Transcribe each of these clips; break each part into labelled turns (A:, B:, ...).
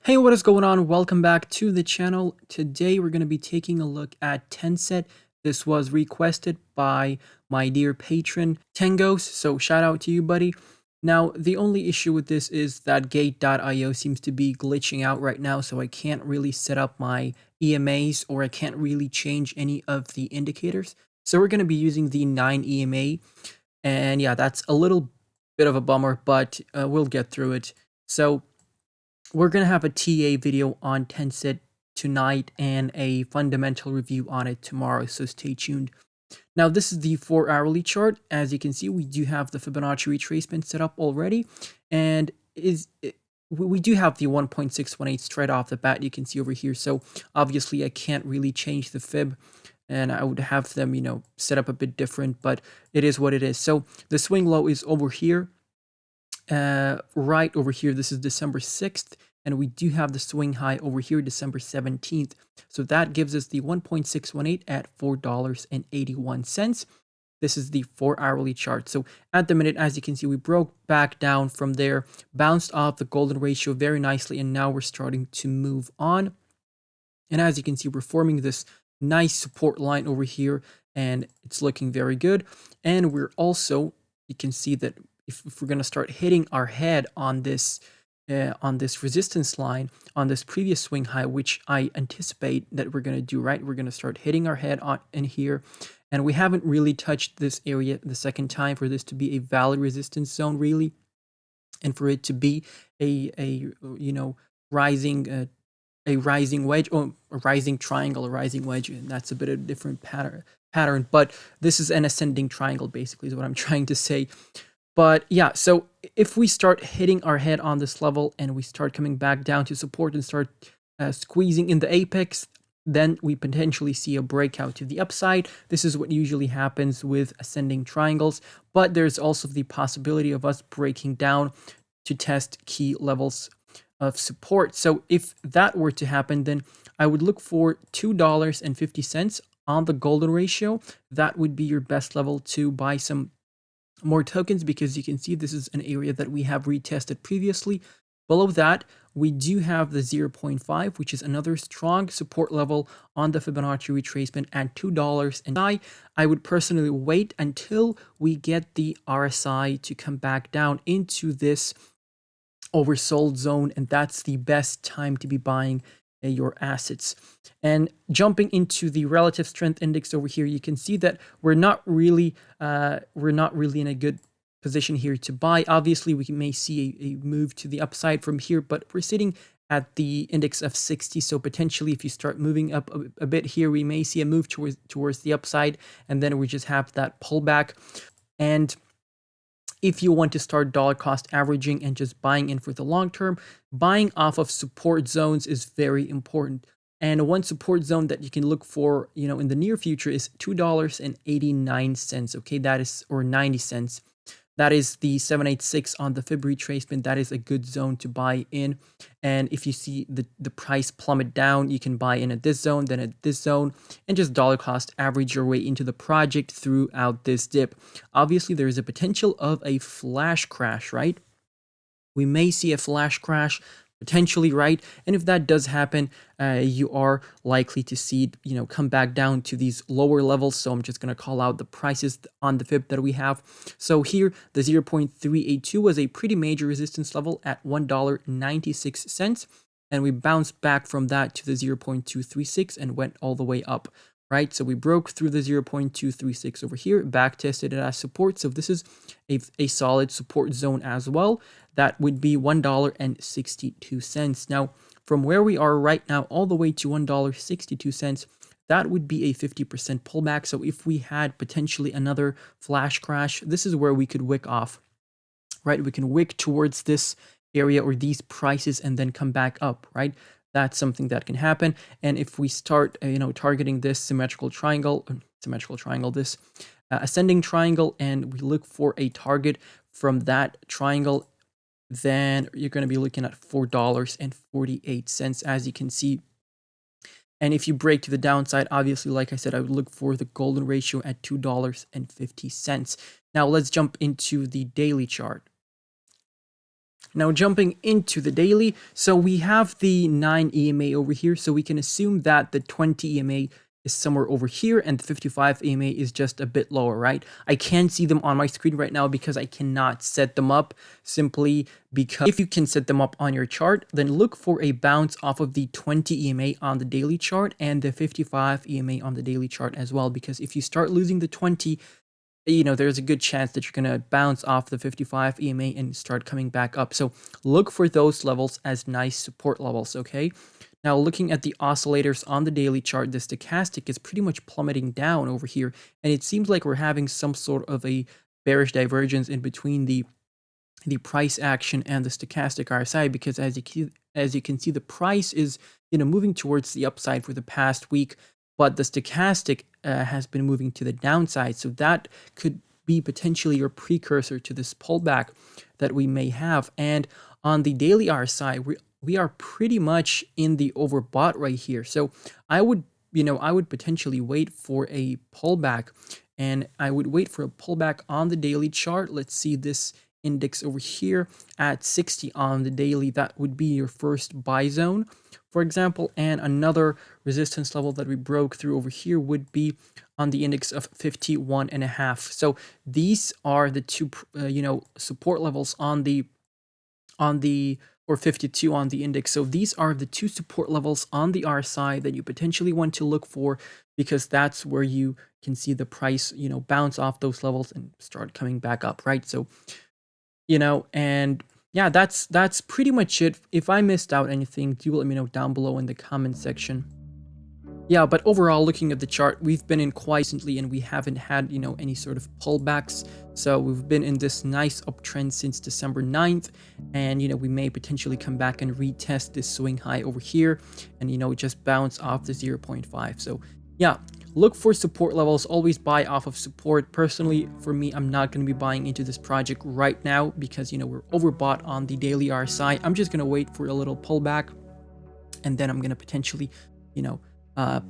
A: Hey, what is going on? Welcome back to the channel. Today we're going to be taking a look at Tencent. This was requested by my dear patron Tengos, so shout out to you, buddy. Now, the only issue with this is that gate.io seems to be glitching out right now, so I can't really set up my EMAs or I can't really change any of the indicators. So we're going to be using the 9 EMA, and yeah, that's a little bit of a bummer, but we'll get through it. So we're going to have a TA video on Tencent tonight and a fundamental review on it tomorrow, so stay tuned. Now, this is the 4-hourly chart. As you can see, we do have the Fibonacci retracement set up already, and we do have the 1.618 straight off the bat, you can see over here. So obviously I can't really change the fib, and I would have them, set up a bit different, but it is what it is. So the swing low is over here. Right over here, this is December 6th, and we do have the swing high over here, December 17th. So that gives us the 1.618 at $4.81. This is the 4-hourly chart. So at the minute, as you can see, we broke back down from there, bounced off the golden ratio very nicely, and now we're starting to move on. And as you can see, we're forming this nice support line over here, and it's looking very good. And we're also, you can see that if we're going to start hitting our head on this resistance line, on this previous swing high, which I anticipate that we're going to do, right? We're going to start hitting our head on in here, and we haven't really touched this area the second time for this to be a valid resistance zone, really, and for it to be a rising wedge, or a rising triangle, a rising wedge, and that's a bit of a different pattern. But this is an ascending triangle, basically, is what I'm trying to say. But yeah, so if we start hitting our head on this level and we start coming back down to support and start squeezing in the apex, then we potentially see a breakout to the upside. This is what usually happens with ascending triangles, but there's also the possibility of us breaking down to test key levels of support. So if that were to happen, then I would look for $2.50 on the golden ratio. That would be your best level to buy some more tokens, because you can see this is an area that we have retested previously. Below that, we do have the 0.5, which is another strong support level on the Fibonacci retracement at $2. And I would personally wait until we get the RSI to come back down into this oversold zone, and that's the best time to be buying your assets. And jumping into the relative strength index over here, you can see that we're not really in a good position here to buy. Obviously, we may see a move to the upside from here, but we're sitting at the index of 60. So potentially, if you start moving up a bit here, we may see a move towards the upside, and then we just have that pullback. And if you want to start dollar cost averaging and just buying in for the long term, buying off of support zones is very important. And one support zone that you can look for, in the near future is $2.89. Okay, that is, or 90 cents. That is the 786 on the Fib retracement. That is a good zone to buy in. And if you see the price plummet down, you can buy in at this zone, then at this zone, and just dollar cost average your way into the project throughout this dip. Obviously, there is a potential of a flash crash, right? We may see a flash crash, potentially, right? And if that does happen, you are likely to see it, come back down to these lower levels. So I'm just going to call out the prices on the Fib that we have. So here, the 0.382 was a pretty major resistance level at $1.96. And we bounced back from that to the 0.236 and went all the way up, right? So we broke through the 0.236 over here, back tested it as support. So this is a solid support zone as well. That would be $1.62. Now, from where we are right now all the way to $1.62, that would be a 50% pullback. So if we had potentially another flash crash, this is where we could wick off, right? We can wick towards this area or these prices and then come back up, right? That's something that can happen. And if we start, targeting this symmetrical triangle, this ascending triangle, and we look for a target from that triangle, then you're going to be looking at $4.48, as you can see. And if you break to the downside, obviously, like I said, I would look for the golden ratio at $2.50. Now let's jump into the daily chart. Now jumping into the daily, so we have the 9 EMA over here, so we can assume that the 20 EMA is somewhere over here and the 55 EMA is just a bit lower, right? I can't see them on my screen right now because I cannot set them up, simply because if you can set them up on your chart, then look for a bounce off of the 20 EMA on the daily chart and the 55 EMA on the daily chart as well, because if you start losing the 20, there's a good chance that you're going to bounce off the 55 EMA and start coming back up. So look for those levels as nice support levels, okay? Now, looking at the oscillators on the daily chart, the stochastic is pretty much plummeting down over here, and it seems like we're having some sort of a bearish divergence in between the price action and the stochastic RSI, because as you can see, the price is moving towards the upside for the past week, but the stochastic has been moving to the downside. So that could be potentially your precursor to this pullback that we may have. And on the daily RSI, we are pretty much in the overbought right here. So I would potentially wait for a pullback, and I would wait for a pullback on the daily chart. Let's see this index over here at 60 on the daily. That would be your first buy zone, for example, and another resistance level that we broke through over here would be on the index of 51.5. So these are the two support levels on the or 52 on the index. So these are the two support levels on the RSI that you potentially want to look for, because that's where you can see the price bounce off those levels and start coming back up, right? So and yeah, that's pretty much it. If I missed out anything, do let me know down below in the comment section. Yeah, but overall, looking at the chart, we've been in quite recently and we haven't had, any sort of pullbacks. So we've been in this nice uptrend since December 9th. And, we may potentially come back and retest this swing high over here and, just bounce off the 0.5. So yeah, look for support levels, always buy off of support. Personally, for me, I'm not going to be buying into this project right now because, we're overbought on the daily RSI. I'm just going to wait for a little pullback, and then I'm going to potentially,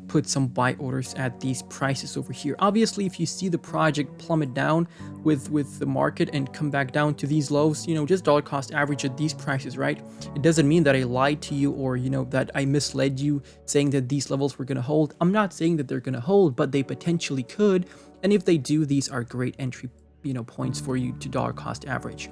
A: put some buy orders at these prices over here. Obviously, if you see the project plummet down with the market and come back down to these lows, just dollar cost average at these prices, right? It doesn't mean that I lied to you or, that I misled you saying that these levels were going to hold. I'm not saying that they're going to hold, but they potentially could. And if they do, these are great entry, points for you to dollar cost average.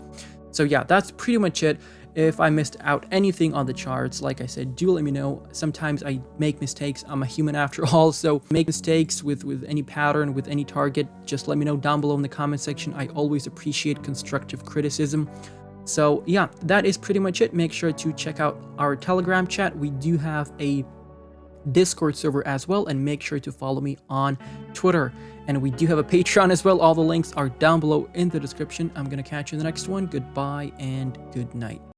A: So yeah, that's pretty much it. If I missed out anything on the charts, like I said, do let me know. Sometimes I make mistakes. I'm a human after all, so make mistakes with any pattern, with any target, just let me know down below in the comment section. I always appreciate constructive criticism. So yeah, that is pretty much it. Make sure to check out our Telegram chat. We do have a Discord server as well, and make sure to follow me on Twitter. And we do have a Patreon as well. All the links are down below in the description. I'm going to catch you in the next one. Goodbye and good night.